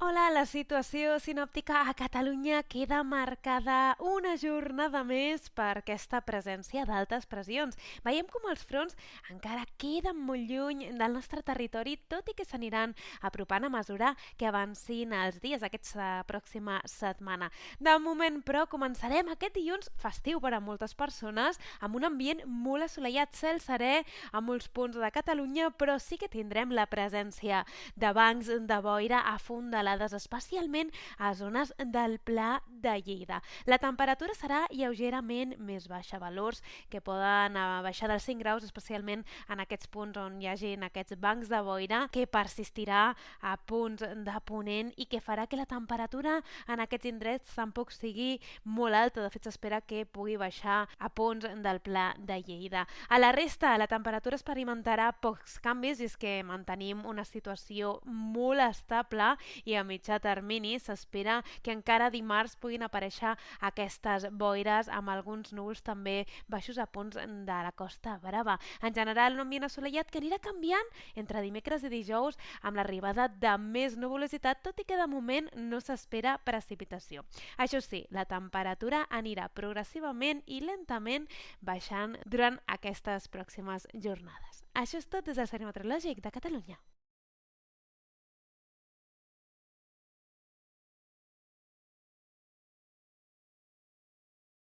Hola, la situació sinòptica a Catalunya queda marcada una jornada més per aquesta presència d'altes pressions. Veiem com els fronts encara queden molt lluny del nostre territori, tot i que s'aniran apropant a mesura que avancin els dies aquesta pròxima setmana. De moment, però, començarem aquest dilluns festiu per a moltes persones, amb un ambient molt assolellat, cel serè a molts punts de Catalunya, però sí que tindrem la presència de bancs de boira afondalades, especialment a zones del Pla de Lleida. La temperatura serà lleugerament més baixa, valors que poden baixar dels 5 graus, especialment en aquests punts on hi hagin aquests bancs de boira, que persistirà a punts de ponent i que farà que la temperatura en aquests indrets tampoc sigui molt alta. De fet, s'espera que pugui baixar a punts del Pla de Lleida. A la resta, la temperatura experimentarà pocs canvis i és que mantenim una situació molt estable i a mitjà termini s'espera que encara dimarts puguin aparèixer aquestes boires amb alguns núvols també baixos a punts de la Costa Brava. En general, un ambient assolellat que anirà canviant entre dimecres i dijous amb l'arribada de més nuvolositat, tot i que de moment no s'espera precipitació. Això sí, la temperatura anirà progressivament i lentament baixant durant aquestes pròximes jornades. Això és tot des del Servei Meteorològic de Catalunya.